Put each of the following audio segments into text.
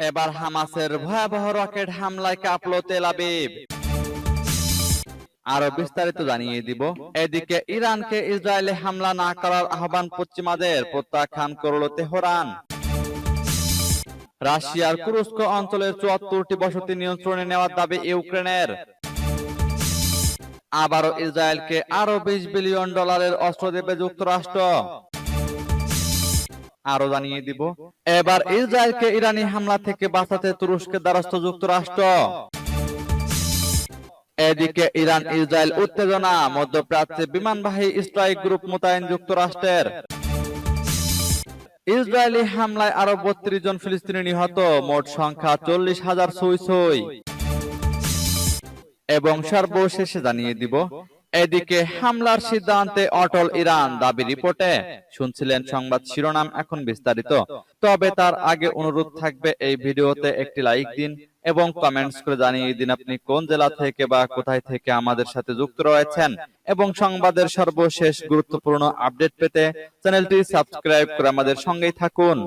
এবার হামাসের ভয়াবহ রকেট হামলায় কাঁপল তেল আবিব। আরো বিস্তারিত জানিয়ে দিব। এদিকে ইরানকে ইসরায়েলে হামলা না করার আহ্বান পশ্চিমাদের, প্রত্যাখ্যান করল তেহরান। রাশিয়ার কুরস্ক অঞ্চলের ৭৪টি বসতি নিয়ন্ত্রণে নেওয়ার দাবি ইউক্রেনের। আবারও ইসরায়েলকে আরো $20 বিলিয়ন অস্ত্র দেবে যুক্তরাষ্ট্র। আরো জানিয়ে দিব, এবার ইসরায়েলকে ইরানি হামলা থেকে বাঁচাতে তুরস্কের দ্বারস্থ যুক্তরাষ্ট্র। এদিকে ইরান ইসরায়েল উত্তেজনা, মধ্যপ্রাচ্যে বিমানবাহী স্ট্রাইক গ্রুপ মোতায়েন যুক্তরাষ্ট্রের। ইসরায়েলি হামলায় আরো ৩২ জন ফিলিস্তিনি নিহত, মোট সংখ্যা ৪০,০০০ ছুঁই। এবং সর্বশেষে জানিয়ে দিব, এদিকে হামলার সিদ্ধান্তে অটল ইরান, দাবি রিপোর্টে। শুনছিলেন সংবাদ শিরোনাম, এখন বিস্তারিত। তবে তার আগে অনুরোধ থাকবে, এই ভিডিওতে একটি লাইক দিন এবং কমেন্টস করে জানিয়ে দিন আপনি কোন জেলা থেকে বা কোথায় থেকে আমাদের সাথে যুক্ত রয়েছেন। এবং সংবাদের সর্বশেষ গুরুত্বপূর্ণ আপডেট পেতে চ্যানেলটি সাবস্ক্রাইব করে আমাদের সঙ্গেই থাকুন।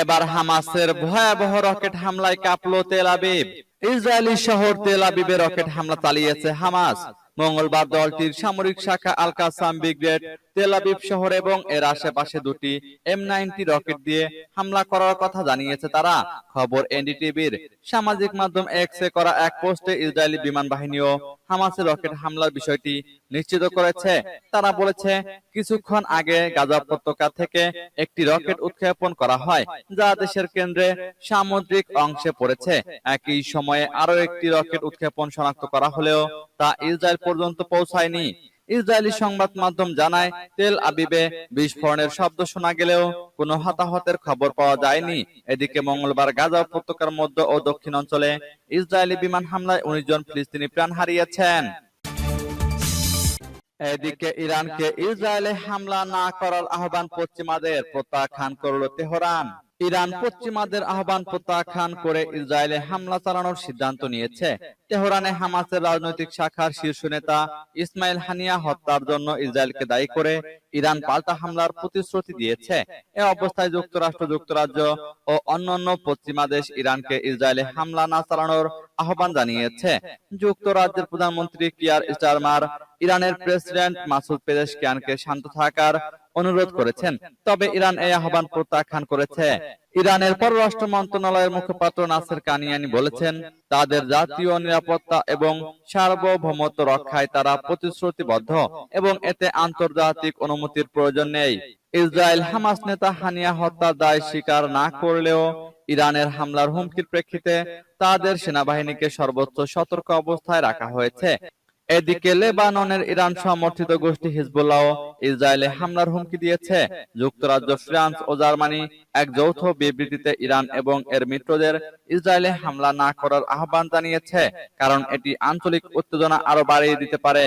এবার হামাসের ভয়াবহ রকেট হামলায় কাঁপল তেল আবিব। ইসরায়েলি শহর তেল আবিবে রকেট হামলা চালিয়েছে হামাস। মঙ্গলবার দলটির সামরিক শাখা আল কাসাম ব্রিগেড তেল আবিব শহর এবং এর আশেপাশে দুটি M90 রকেট দিয়ে হামলা করার কথা জানিয়েছে তারা। খবর এনডিটিভির। সামাজিক মাধ্যম এক্সে করা এক পোস্টে ইসরায়েলি বিমান বাহিনীও হামাসের রকেট হামলার বিষয়টি নিশ্চিত করেছে। তারা বলেছে, কিছুক্ষণ আগে গাজা উপত্যকা থেকে একটি রকেট উৎক্ষেপণ করা হয়, যা দেশের কেন্দ্রে সামুদ্রিক অংশে পড়েছে। একই সময়ে আরো একটি রকেট উৎক্ষেপণ শনাক্ত করা হলেও তা ইসরায়েল পর্যন্ত পৌঁছায়নি। ইসরায়েলি সংবাদ মাধ্যম জানায়, তেল আবিবে বিস্ফোরণের শব্দ শোনা গেলেও কোনো হতাহতের খবর পাওয়া যায়নি। এদিকে মঙ্গলবার গাজা উপত্যকার মধ্য ও দক্ষিণ অঞ্চলে ইসরায়েলি বিমান হামলায় 19 জন ফিলিস্তিনি প্রাণ হারিয়েছেন। এদিকে ইরানকে ইসরায়েলে হামলা না করার আহ্বান পশ্চিমাদের, প্রত্যাখ্যান করল তেহরান। ইরান পশ্চিমাদের আহ্বান প্রত্যাখ্যান করে ইসরায়েলে হামলা চালানোর সিদ্ধান্ত নিয়েছে। তেহরানে হামাসের রাজনৈতিক শাখার শীর্ষ নেতা ইসমাইল হানিয়া হত্যার জন্য ইসরায়েলকে দায়ী করে ইরান পাল্টা হামলার প্রতিশ্রুতি দিয়েছে। এ অবস্থায় যুক্তরাষ্ট্র, যুক্তরাজ্য ও অন্যান্য পশ্চিমা দেশ ইরানকে ইসরায়েলে হামলা না চালানোর আহ্বান জানিয়েছে। যুক্তরাজ্যের প্রধানমন্ত্রী কিয়ার স্টারমার ইরানের প্রেসিডেন্ট মাসুদ পেজেশকিয়ানকে শান্ত থাকার অনুরোধ করেছেন, তবে ইরান এই আহ্বান প্রত্যাখ্যান করেছে। ইরানের পররাষ্ট্র মন্ত্রণালয়ের মুখপাত্র নাসের কানিয়ানি বলেছেন, তাদের জাতীয় নিরাপত্তা এবং সার্বভৌমত্ব রক্ষায় তারা প্রতিশ্রুতিবদ্ধ এবং এতে আন্তর্জাতিক অনুমতির প্রয়োজন নেই। ইসরায়েল হামাস নেতা হানিয়া হত্যার দায় স্বীকার না করলেও ইরানের হামলার হুমকির প্রেক্ষিতে তাদের সেনাবাহিনীকে সর্বোচ্চ সতর্ক অবস্থায় রাখা হয়েছে। এদিকে লেবাননের ইরান সমর্থিত গোষ্ঠী হিজবুল্লাহ ইসরায়েলে হামলার হুমকি দিয়েছে। যুক্তরাজ্য, ফ্রান্স ও জার্মানি এক যৌথ বিবৃতিতে ইরান এবং এর মিত্রদের ইসরায়েলে হামলা না করার আহ্বান জানিয়েছে, কারণ এটি আঞ্চলিক উত্তেজনা আরো বাড়িয়ে দিতে পারে।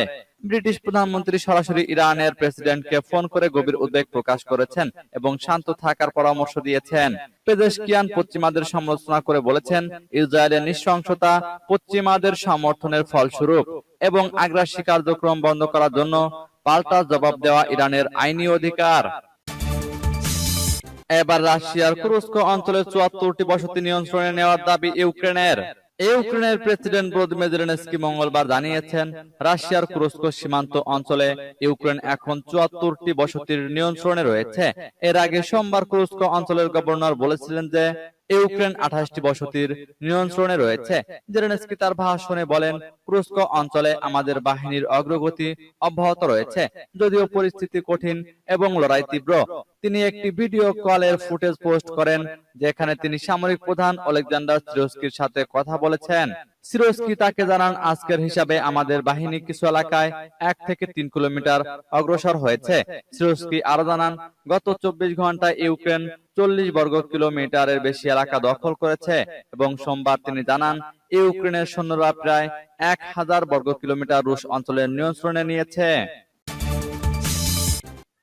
ব্রিটিশ প্রধানমন্ত্রী সরাসরি ইরানের প্রেসিডেন্টকে ফোন করে গভীর উদ্বেগ প্রকাশ করেছেন এবং শান্ত থাকার পরামর্শ দিয়েছেন। পেজেশকিয়ান পশ্চিমাদের সমালোচনা করে বলেছেন, ইসরায়েলের নৃশংসতা পশ্চিমাদের সমর্থনের ফলস্বরূপ এবং আগ্রাসী কার্যক্রম বন্ধ করার জন্য পাল্টা জবাব দেওয়া ইরানের আইনি অধিকার। এবার রাশিয়ার কুরস্ক অঞ্চলের ৭৪টি বসতি নিয়ন্ত্রণে নেওয়ার দাবি ইউক্রেনের। ইউক্রেনের প্রেসিডেন্ট ভলোদিমির জেলেনস্কি মঙ্গলবার জানিয়েছেন, রাশিয়ার কুরস্ক সীমান্ত অঞ্চলে ইউক্রেন এখন ৭৪টি বসতির নিয়ন্ত্রণে রয়েছে। এর আগে সোমবার কুরস্ক অঞ্চলের গভর্নর বলেছিলেন যে ইউক্রেন 28টি বসতির নিয়ন্ত্রণে রয়েছে। জেলেনস্কি তার ভাষণে বলেন, কুরস্ক অঞ্চলে আমাদের বাহিনীর অগ্রগতি অব্যাহত রয়েছে, যদিও পরিস্থিতি কঠিন এবং লড়াই তীব্র। তিনি একটি ভিডিও কলের ফুটেজ পোস্ট করেন, যেখানে তিনি সামরিক প্রধান ওলেকজান্ডার সিরস্কির সাথে কথা বলেছেন। সিরস্কি তাকে জানান, আজকের হিসাবে আমাদের বাহিনী কিছু এলাকায় 1 থেকে 3 কিলোমিটার অগ্রসর হয়েছে। সিরস্কি আরো জানান, গত 24 ঘন্টায় ইউক্রেন 40 বর্গ কিলোমিটারের বেশি এলাকা দখল করেছে এবং সোমবার তিনি জানান, ইউক্রেনের সৈন্যরা প্রায় 1000 বর্গ কিলোমিটার রুশ অঞ্চলের নিয়ন্ত্রণে নিয়েছে।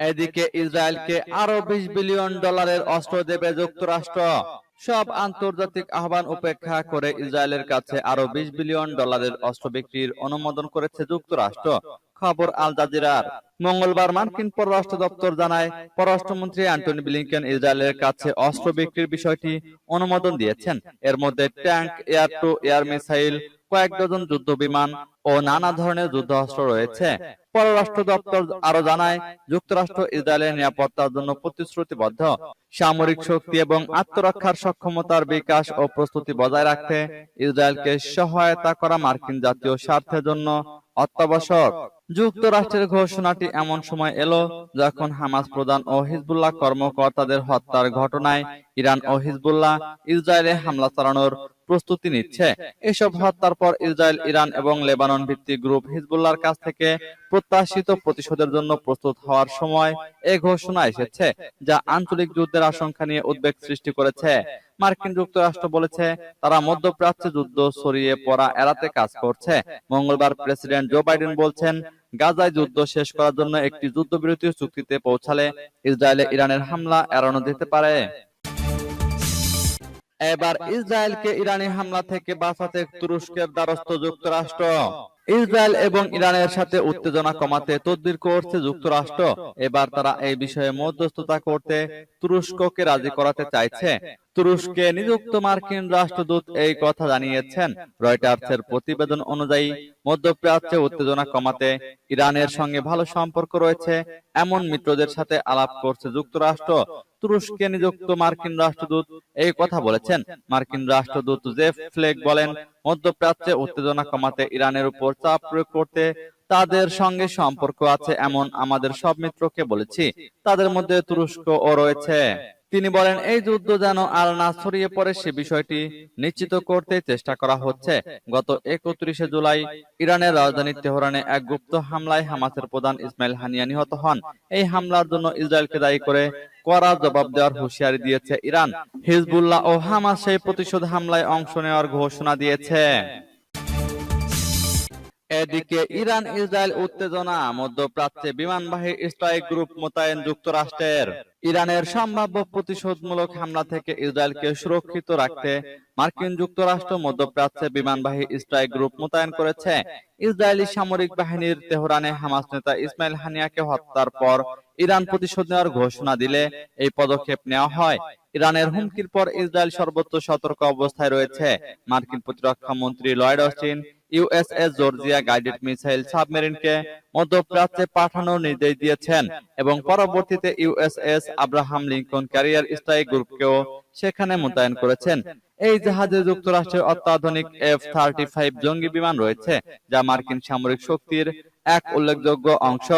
এদিকে ইসরায়েলকে আরো $20 বিলিয়ন অস্ত্র দেবে যুক্তরাষ্ট্র। সব আন্তর্জাতিক আহ্বান উপেক্ষা করে ইসরায়েলের কাছে আরো $20 বিলিয়ন অস্ত্র বিক্রির অনুমোদন করেছে যুক্তরাষ্ট্র। খবর আল জাজিরার। মঙ্গলবার মার্কিন পররাষ্ট্র দপ্তর জানায়, পররাষ্ট্রমন্ত্রী অ্যান্টনি ব্লিংকেন ইসরায়েলের কাছে অস্ত্র বিক্রির বিষয়টি অনুমোদন দিয়েছেন। এর মধ্যে tank, air two air missile, কয়েক ডজন যুদ্ধ বিমান ও নানা ধরনের যুদ্ধাস্ত্র রয়েছে। পররাষ্ট্র দপ্তর আরো জানায়, যুক্তরাষ্ট্র ইসরায়েলের নিরাপত্তার জন্য প্রতিশ্রুতিবদ্ধ। সামরিক শক্তি এবং আত্মরক্ষার সক্ষমতার বিকাশ ও প্রস্তুতি বজায় রাখতে ইসরায়েলকে সহায়তা করা মার্কিন জাতীয় স্বার্থের জন্য অত্যাবশ্যক। যুক্তরাষ্ট্রের ঘোষণাটি এমন সময় এলো যখন হামাস প্রধান ও হিজবুল্লাহ কর্মকর্তাদের হত্যার ঘটনায় ইরান ও হিজবুল্লাহ ইসরায়েলে হামলা চালানোর প্রস্তুতি নিচ্ছে। এসব হত্যার পর ইসরায়েল, ইরান এবং লেবানন ভিত্তিক গ্রুপ হিজবুল্লাহর কাছ থেকে প্রত্যাশিত প্রতিশোধের জন্য প্রস্তুত হওয়ার সময় এই ঘোষণা এসেছে, যা আঞ্চলিক যুদ্ধের আশঙ্কা নিয়ে উদ্বেগ সৃষ্টি করেছে। মার্কিন যুক্তরাষ্ট্র বলেছে, তারা মধ্যপ্রাচ্যে যুদ্ধ ছড়িয়ে পড়া এড়াতে কাজ করছে। মঙ্গলবার প্রেসিডেন্ট জো বাইডেন বলছেন, গাজায় যুদ্ধ শেষ করার জন্য একটি যুদ্ধবিরতি চুক্তিতে পৌঁছালে ইসরায়েলে ইরানের হামলা এড়ানো যেতে পারে। এবার ইসরায়েলকে ইরানি হামলা থেকে বাঁচাতে তুরস্কের দ্বারস্থ যুক্তরাষ্ট্র। ইসরায়েল এবং ইরানের সাথে উত্তেজনা কমাতে তদবির করছে যুক্তরাষ্ট্র। এবার তারা এই বিষয়ে মধ্যস্থতা করতে তুরস্ককে রাজি করাতে চাইছে। তুরস্কে নিযুক্ত মার্কিন রাষ্ট্রদূত এই কথা জানিয়েছেন। রয়টার্সের প্রতিবেদন অনুযায়ী, মধ্যপ্রাচ্যে উত্তেজনা কমাতে ইরানের সঙ্গে ভালো সম্পর্ক রয়েছে এমন মিত্রদের সাথে আলাপ করছে যুক্তরাষ্ট্র। তুরস্কে নিযুক্ত মার্কিন রাষ্ট্রদূত এই কথা বলেছেন। মার্কিন রাষ্ট্রদূত জেফ ফ্লেক বলেন, মধ্যপ্রাচ্যে উত্তেজনা কমাতে ইরানের উপর চাপ প্রয়োগ করতে তাদের সঙ্গে সম্পর্ক আছে এমন আমাদের সব মিত্রকে বলেছি, তাদের মধ্যে তুরস্কও রয়েছে। তিনি বলেন, এই যুদ্ধ যেন আর না ছড়িয়ে পড়ে সে বিষয়টি নিশ্চিত করতে চেষ্টা করা হচ্ছে। গত 31শে জুলাই ইরানের রাজধানী তেহরানে এক গুপ্ত হামলায় হামাসের প্রধান ইসমাইল হানিয়া নিহত হন। এই হামলার জন্য ইসরায়েলকে দায়ী করে কড়া জবাব দেওয়ার হুঁশিয়ারি দিয়েছে ইরান। হিজবুল্লাহ ও হামাস সেই প্রতিশোধ হামলায় অংশ নেওয়ার ঘোষণা দিয়েছে। এদিকে ইরান ইসরায়েল উত্তেজনা, মধ্যপ্রাচ্যে বিমানবাহী স্ট্রাইক গ্রুপ মোতায়েন যুক্তরাষ্ট্রের। ইরানের সম্ভাব্য প্রতিশোধমূলক হামলা থেকে ইসরায়েলকে সুরক্ষিত রাখতে মার্কিন যুক্তরাষ্ট্র মধ্যপ্রাচ্যে বিমানবাহী স্ট্রাইক গ্রুপ মোতায়েন করেছে। ইসরায়েলি সামরিক বাহিনীর তেহরানে হামাস নেতা ইসমাইল হানিয়াকে হত্যার পর ইরান প্রতিশোধ নেওয়ার ঘোষণা দিলে এই পদক্ষেপ নেওয়া হয়। ইরানের হুমকির পর ইসরায়েল সর্বোচ্চ সতর্ক অবস্থায় রয়েছে। মার্কিন প্রতিরক্ষা মন্ত্রী Lloyd Austin USS Georgia guided missile সাবমেরিনকে মধ্যপ্রাচ্যে পাঠানোর নির্দেশ দিয়েছেন এবং পরবর্তীতে USS Abraham Lincoln carrier strike গ্রুপকেও সেখানে মোতায়েন করেছেন। এই জাহাজে যুক্তরাষ্ট্রের অত্যাধুনিক F-35 জঙ্গি বিমান রয়েছে, যা মার্কিন সামরিক শক্তির এক উল্লেখযোগ্য অংশ।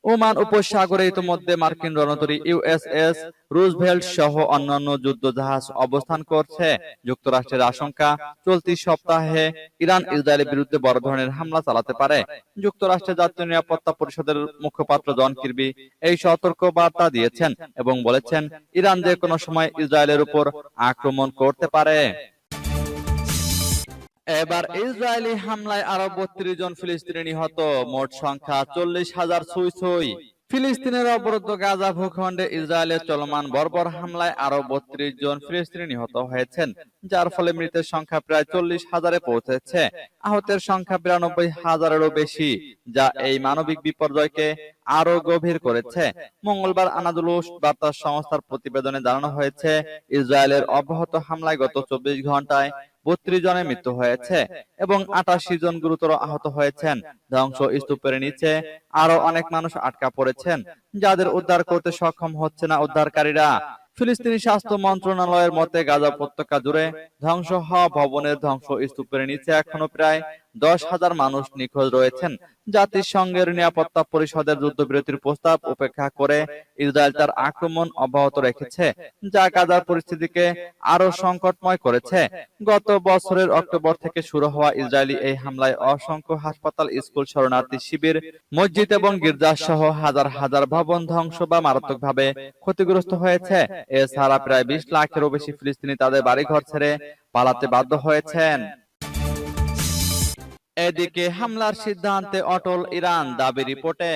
ওমান উপসাগরে ইতিমধ্যে মার্কিন রণতরী ইউএসএস রুজভেল্ট সহ অন্যান্য যুদ্ধ জাহাজ অবস্থান করছে। যুক্তরাষ্ট্রের আশঙ্কা, চলতি সপ্তাহে ইরান ইসরায়েলের বিরুদ্ধে বড় ধরনের হামলা চালাতে পারে। যুক্তরাষ্ট্রের জাতীয় নিরাপত্তা পরিষদের মুখপাত্র জন কির্বি এই সতর্ক বার্তা দিয়েছেন এবং বলেছেন, ইরান যে কোনো সময় ইসরায়েলের উপর আক্রমণ করতে পারে। এবার ইসরায়েলি হামলায় আরো 32 জন ফিলিস্তিনি নিহত, মোট সংখ্যা 40,000 ছুঁই। ফিলিস্তিনের অবরুদ্ধ গাজা ভূখণ্ডে ইসরায়েলের চলমান বর্বর হামলায় আরো 32 জন ফিলিস্তিনি নিহত হয়েছেন, যার ফলে মৃতের সংখ্যা প্রায় 40,000-এ পৌঁছেছে। আহতের সংখ্যা 92,000-এরও বেশি, যা এই মানবিক বিপর্যয়কে আরো গভীর করেছে। মঙ্গলবার আনাদুলুস বার্তা সংস্থার প্রতিবেদনে জানানো হয়েছে, ইসরায়েলের অব্যাহত হামলায় গত 24 ঘন্টায় 32 জনের মৃত্যু হয়েছে এবং 88 জন গুরুতর আহত হয়েছেন। ধ্বংসস্তূপের নিচে আরো অনেক মানুষ আটকা পড়েছেন, যাদের উদ্ধার করতে সক্ষম হচ্ছে না উদ্ধারকারীরা। ফিলিস্তিনি স্বাস্থ্য মন্ত্রণালয়ের মতে, গাজা উপত্যকা জুড়ে ধ্বংস হওয়া ভবনের ধ্বংসস্তূপের নিচে এখনো প্রায় 10,000 মানুষ নিখোঁজ রয়েছেন। জাতিসংঘের নিরাপত্তা পরিষদের যুদ্ধবিরতির প্রস্তাব উপেক্ষা করে ইসরায়েল তার আক্রমণ অব্যাহত রেখেছে, যা গাজার পরিস্থিতিকে আরো সংকটময় করেছে। গত বছরের অক্টোবর থেকে শুরু হওয়া ইসরায়েলি এই হামলায় অসংখ্য হাসপাতাল, স্কুল, শরণার্থী শিবির, মসজিদ এবং গির্জা সহ হাজার হাজার ভবন ধ্বংস বা মারাত্মকভাবে ক্ষতিগ্রস্ত হয়েছে। এছাড়া প্রায় 20 লাখেরও বেশি ফিলিস্তিনি তাদের বাড়িঘর ছেড়ে পালাতে বাধ্য হয়েছেন। এদিকে হামলার সিদ্ধান্তে অটল ইরান, দাবি রিপোর্টে।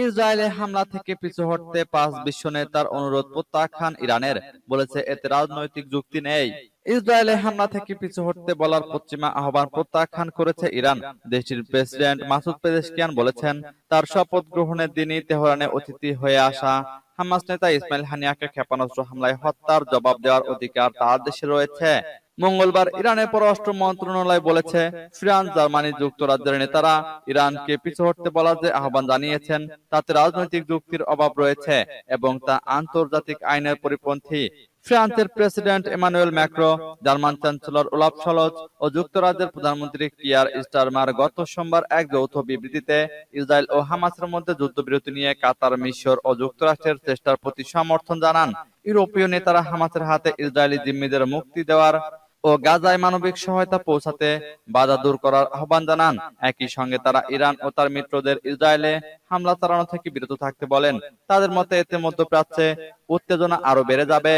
ইসরায়েলে হামলা থেকে পিছু হটতে 5 বিশ্ব নেতার অনুরোধ প্রত্যাখ্যান ইরানের, বলেছে এতে রাজনৈতিক যুক্তি নেই। ইসরায়েলে হামলা থেকে পিছু হটতে বলার পশ্চিমা আহ্বান প্রত্যাখ্যান করেছে ইরান। দেশটির প্রেসিডেন্ট মাসুদ পেজেশকিয়ান বলেছেন, তার শপথ গ্রহণের দিনই তেহরানে অতিথি হয়ে আসা হামাস নেতা ইসমাইল হানিয়াকে ক্ষেপণাস্ত্র হামলায় হত্যার জবাব দেওয়ার অধিকার তার দেশে রয়েছে। মঙ্গলবার ইরানের পররাষ্ট্র মন্ত্রণালয় বলেছে, ফ্রান্স, জার্মানি, যুক্তরাজ্যের নেতারা ইরানকে পিছু হটতে বলার যে আহ্বান জানিয়েছেন তাতে রাজনৈতিক যুক্তির অভাব রয়েছে এবং তা আন্তর্জাতিক আইনের পরিপন্থী। ফ্রান্সের president Emmanuel Macron, German chancellor Olaf Scholz ও যুক্তরাজ্যের প্রধানমন্ত্রী কিয়ার স্টারমার গত সোমবার এক যৌথ বিবৃতিতে ইসরায়েল ও হামাসের মধ্যে যুদ্ধবিরতি নিয়ে কাতার, মিশর ও যুক্তরাষ্ট্রের চেষ্টার প্রতি সমর্থন জানান। ইউরোপীয় নেতারা হামাসের হাতে ইসরায়েলি জিম্মিদের মুক্তি দেওয়ার ও গাজায় মানবিক সহায়তা পৌঁছাতে বাধা দূর করার আহ্বান জানান। একই সঙ্গে তারা ইরান ও তার মিত্রদের ইসরায়েলে হামলা চালানো থেকে বিরত থাকতে বলেন। তাদের মতে এতে মধ্যপ্রাচ্যে উত্তেজনা আরো বেড়ে যাবে।